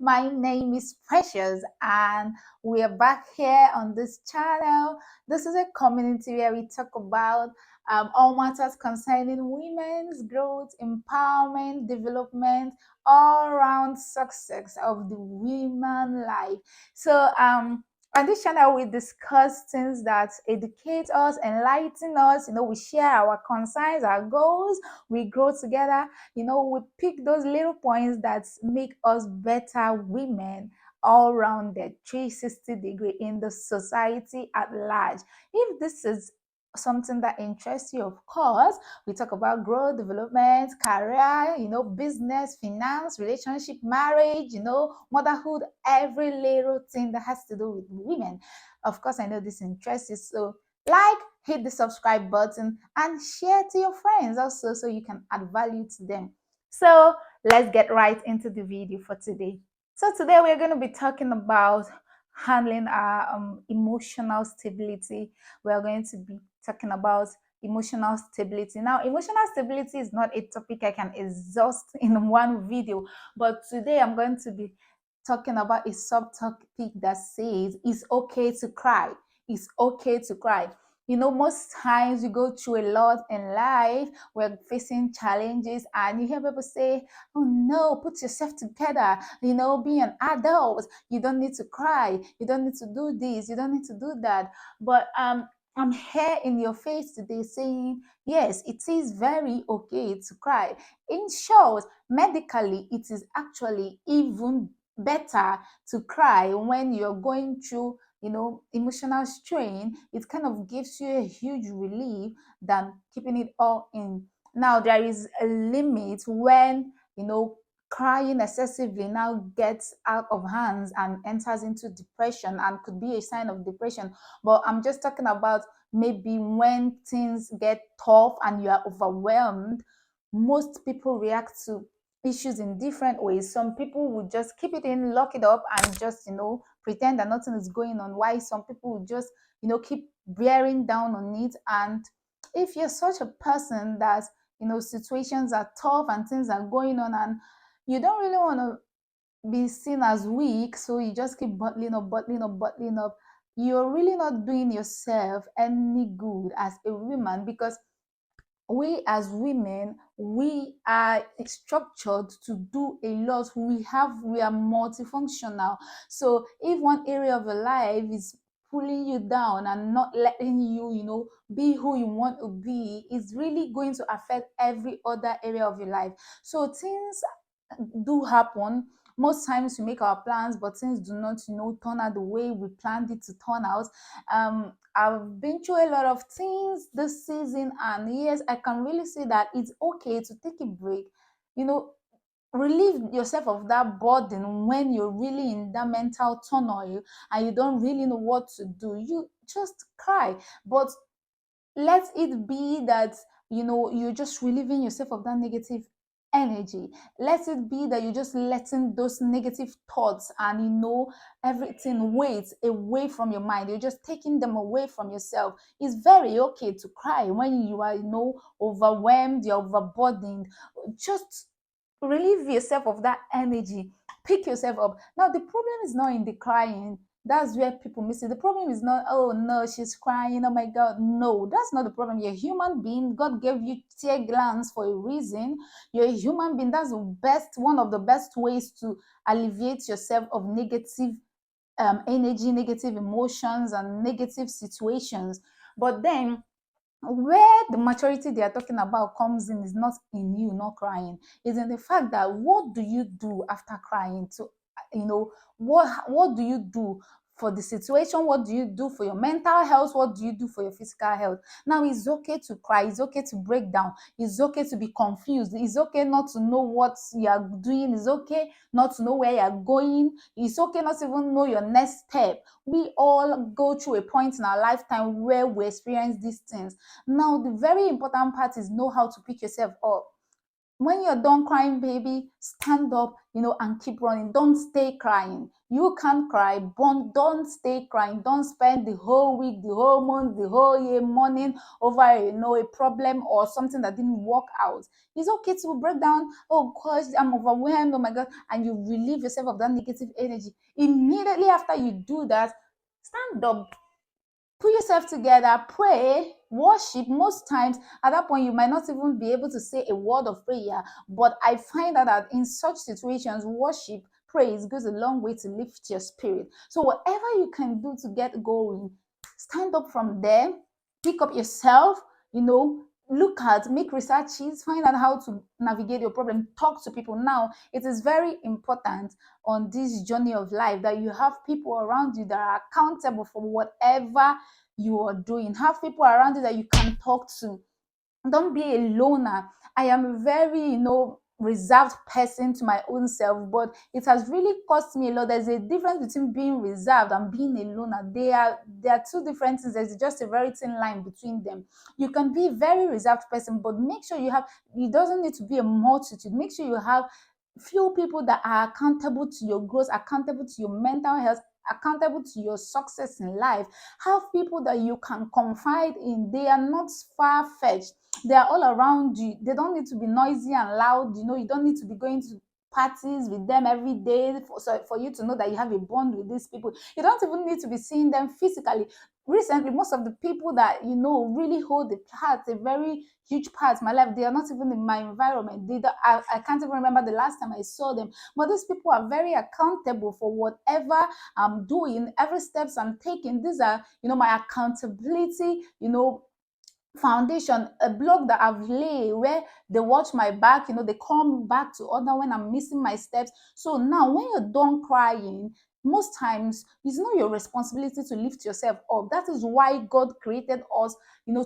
My name is Precious, and we are back here on this channel. This is a community where we talk about all matters concerning women's growth, empowerment, development, all around success of the women life. So, on this channel, we discuss things that educate us, enlighten us. We share our concerns, our goals. We grow together. We pick those little points that make us better women all rounded 360-degree in the society at large. If this is something that interests you, of course, we talk about growth, development, career, business, finance, relationship, marriage, motherhood, every little thing that has to do with women. Of course, I know this interests you. So like, hit the subscribe button and share to your friends also so you can add value to them. So let's get right into the video for today. So today we're going to be talking about handling our emotional stability. We're going to be talking about emotional stability. Now, emotional stability is not a topic I can exhaust in one video, but today I'm going to be talking about a subtopic that says it's okay to cry. It's okay to cry. Most times you go through a lot in life, we're facing challenges, and you hear people say, oh no, put yourself together, be an adult. You don't need to cry. You don't need to do this. You don't need to do that. But I'm here in your face today saying, yes, it is very okay to cry. In short, medically, it is actually even better to cry when you're going through emotional strain. It kind of gives you a huge relief than keeping it all in. Now there is a limit when crying excessively now gets out of hands and enters into depression and could be a sign of depression. But I'm just talking about maybe when things get tough and you are overwhelmed. Most people react to issues in different ways. Some people would just keep it in, lock it up, and just pretend that nothing is going on. Why some people would just keep bearing down on it. And if you're such a person that situations are tough and things are going on, and you don't really want to be seen as weak, so you just keep bottling up, bottling up, bottling up, you're really not doing yourself any good as a woman, because we as women, we are structured to do a lot. We are multifunctional. So if one area of your life is pulling you down and not letting you be who you want to be, it's really going to affect every other area of your life. So things do happen. Most times we make our plans, but things do not turn out the way we planned it to turn out. I've been through a lot of things this season, and yes, I can really say that it's okay to take a break. you know Relieve yourself of that burden when you're really in that mental turmoil and you don't really know what to do. You just cry, but let it be that you're just relieving yourself of that negative energy. Let it be that you're just letting those negative thoughts and everything weight away from your mind. You're just taking them away from yourself. It's very okay to cry when you are overwhelmed, you're overburdened. Just relieve yourself of that energy. Pick yourself up. Now the problem is not in the crying. That's where people miss it. The problem is not, oh no, she's crying, oh my god. No, that's not the problem. You're a human being. God gave you tear glands for a reason. You're a human being. That's one of the best ways to alleviate yourself of negative energy, negative emotions, and negative situations. But then where the maturity they are talking about comes in is not in you not crying, is in the fact that what do you do after crying to what do you do for the situation? What do you do for your mental health? What do you do for your physical health? Now it's okay to cry, it's okay to break down, it's okay to be confused, it's okay not to know what you are doing, it's okay not to know where you're going, it's okay not to even know your next step. We all go through a point in our lifetime where we experience these things. Now, the very important part is know how to pick yourself up. When you're done crying, baby, stand up, and keep running. Don't stay crying. You can't cry, but don't stay crying. Don't spend the whole week, the whole month, the whole year mourning over, a problem or something that didn't work out. It's okay to break down. Oh gosh, I'm overwhelmed. Oh my God. And you relieve yourself of that negative energy. Immediately after you do that, stand up, put yourself together, pray, worship. Most times at that point you might not even be able to say a word of prayer, but I find out that in such situations, worship, praise goes a long way to lift your spirit. So whatever you can do to get going, stand up from there, pick up yourself, look at, make researches, find out how to navigate your problem, talk to people. Now it is very important on this journey of life that you have people around you that are accountable for whatever you are doing. Have people around you that you can talk to. Don't be a loner. I am a very, reserved person to my own self, but it has really cost me a lot. There's a difference between being reserved and being a loner. They are two different things. There's just a very thin line between them. You can be a very reserved person, but make sure it doesn't need to be a multitude. Make sure you have few people that are accountable to your growth, accountable to your mental health, accountable to your success in life. Have people that you can confide in. They are not far-fetched. They are all around you. They don't need to be noisy and loud. You don't need to be going to parties with them every day for you to know that you have a bond with these people. You don't even need to be seeing them physically. Recently, most of the people that really hold a very huge part in my life, they are not even in my environment. I can't even remember the last time I saw them. But these people are very accountable for whatever I'm doing, every steps I'm taking. These are, my accountability, foundation, a block that I've laid where they watch my back, they come back to order when I'm missing my steps. So now when you're done crying, most times it's not your responsibility to lift yourself up. That is why God created us,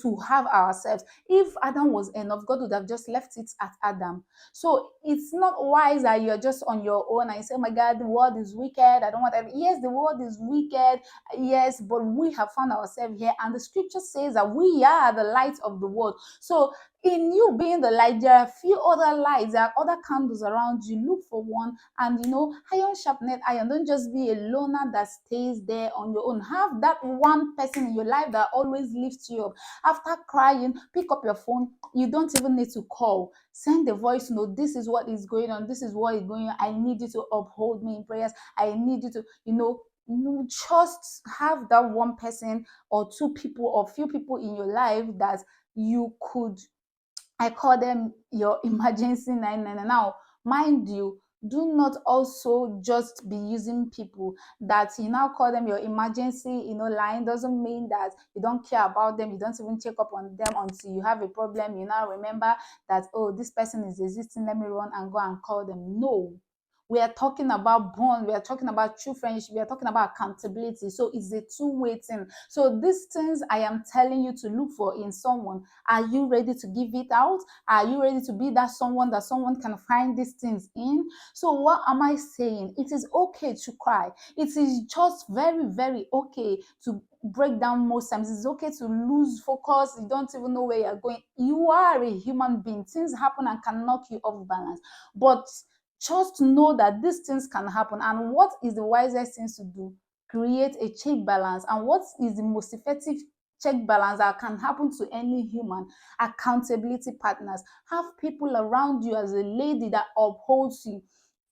to have ourselves. If Adam was enough, God would have just left it at Adam. So it's not wise that you're just on your own and you say, oh my God, the world is wicked. I don't want that. Yes, the world is wicked. Yes, but we have found ourselves here, and the scripture says that we are the light of the world. So in you being the light, there are a few other lights, there are other candles around you. Look for one, and iron sharpened iron. Don't just be a loner that stays there on your own. Have that one person in your life that always lifts you up. After crying, pick up your phone. You don't even need to call. Send a voice note. This is what is going on. This is what is going on. I need you to uphold me in prayers. I need you to, just have that one person or two people or few people in your life that you could, I call them your emergency 999. Now, mind you, do not also just be using people that you now call them your emergency, line. Doesn't mean that you don't care about them. You don't even check up on them until you have a problem. You now remember that, oh, this person is existing. Let me run and go and call them. No, we are talking about bond, we are talking about true friendship, we are talking about accountability. So it's a two-way thing. So these things I am telling you to look for in someone. Are you ready to give it out? Are you ready to be that someone can find these things in? So what am I saying? It is okay to cry. It is just very, very okay to break down most times. It's okay to lose focus. You don't even know where you're going. You are a human being. Things happen and can knock you off balance. But just know that these things can happen. And what is the wisest thing to do? Create a check balance. And what is the most effective check balance that can happen to any human? Accountability partners. Have people around you as a lady that upholds you.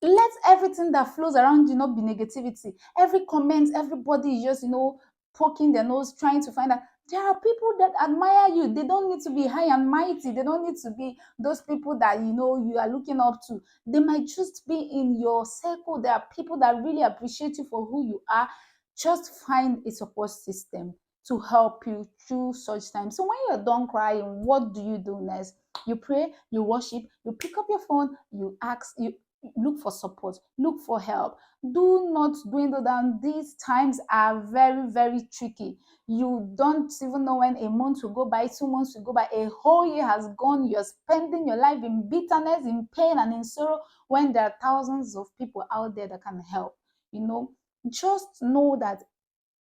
Let everything that flows around you not be negativity. Every comment, everybody is just, poking their nose, trying to find out. There are people that admire you. They don't need to be high and mighty. They don't need to be those people that you are looking up to. They might just be in your circle. There are people that really appreciate you for who you are. Just find a support system to help you through such times. So when you're done crying, what do you do next? You pray, you worship, you pick up your phone, you ask, you look for support, look for help. Do not dwindle down. These times are very, very tricky. You don't even know when a month will go by, 2 months will go by, a whole year has gone. You're spending your life in bitterness, in pain, and in sorrow when there are thousands of people out there that can help. Just know that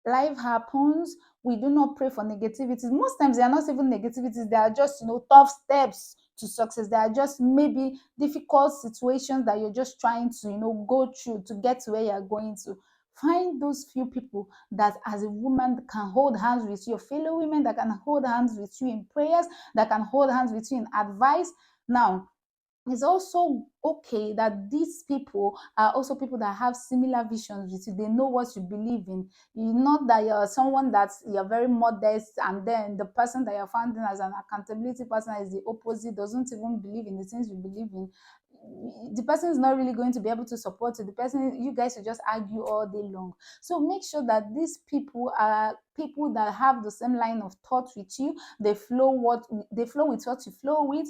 life happens. We do not pray for negativities. Most times they are not even negativities, they are just tough steps to success. There are just maybe difficult situations that you're just trying to, go through to get to where you're going to. Find those few people that, as a woman, can hold hands with your fellow women, that can hold hands with you in prayers, that can hold hands with you in advice. Now, it's also okay that these people are also people that have similar visions with you. They know what you believe in. You Not that you're someone that you're very modest, and then the person that you're finding as an accountability partner is the opposite, doesn't even believe in the things you believe in. The person is not really going to be able to support you. The person, you guys will just argue all day long. So make sure that these people are people that have the same line of thought with you. They flow with what you flow with.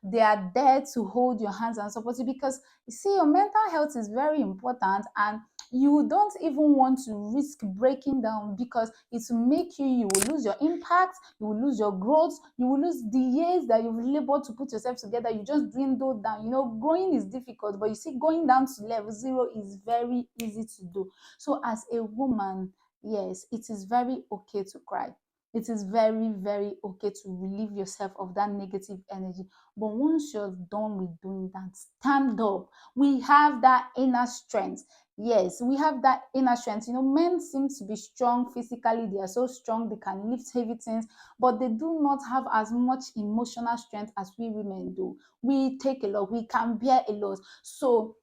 They are there to hold your hands and support you, because you see, your mental health is very important, and you don't even want to risk breaking down, because it will make you will lose your impact, you will lose your growth, you will lose the years that you've labored to put yourself together. You just dwindle down. Growing is difficult, but you see, going down to level zero is very easy to do. So as a woman, yes, it is very okay to cry. It is very, very okay to relieve yourself of that negative energy. But once you're done with doing that, stand up. We have that inner strength. Yes, we have that inner strength. Men seem to be strong physically, they are so strong, they can lift heavy things, but they do not have as much emotional strength as we women do. We take a lot, we can bear a lot. So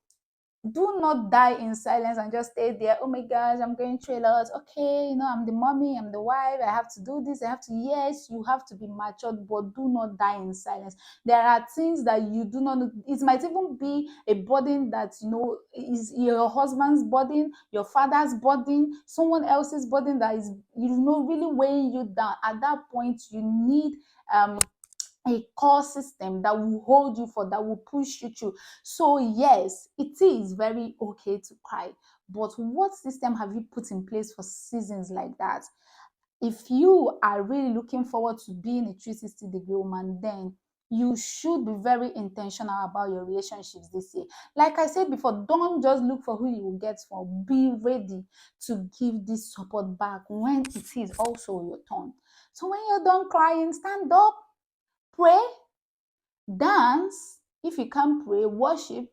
do not die in silence and just stay there. Oh my gosh, I'm going through a lot. Okay, I'm the mommy, I'm the wife, I have to do this, I have to. Yes, you have to be matured, but do not die in silence. There are things that you do not know. It might even be a burden that is your husband's burden, your father's burden, someone else's burden that is really weighing you down. At that point, you need a core system that will hold you for that will push you through. So yes, it is very okay to cry, but what system have you put in place for seasons like that? If you are really looking forward to being a 360-degree woman, then you should be very intentional about your relationships this year. Like I said before, don't just look for who you will get for. Be ready to give this support back when it is also your turn. So when you're done crying, stand up, pray, dance. If you can't pray, worship.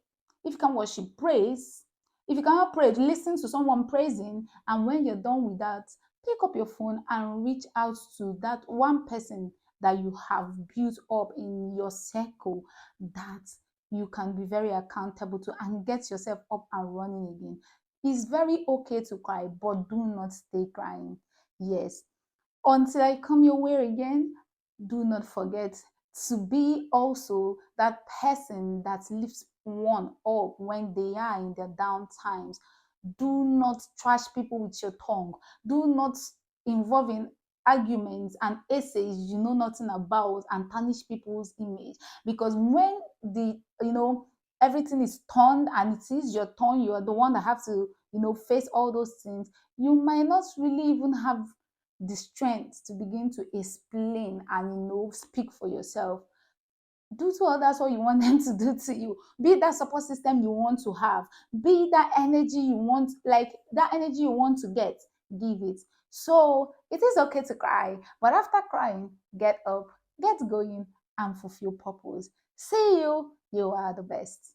If you can't worship, praise. If you cannot pray, listen to someone praising. And when you're done with that, pick up your phone and reach out to that one person that you have built up in your circle, that you can be very accountable to, and get yourself up and running again. It's very okay to cry, but do not stay crying. Yes. Until I come your way again, do not forget to be also that person that lifts one up when they are in their down times. Do not trash people with your tongue. Do not involve in arguments and essays you know nothing about, and tarnish people's image. Because when the everything is turned and it is your turn, you are the one that have to face all those things. You might not really even have the strength to begin to explain and speak for yourself. Do to others what you want them to do to you. Be that support system you want to have. Be that energy you want, like that energy you want to get. Give it. So it is okay to cry, but after crying, get up, get going, and fulfill purpose. See you. You are the best.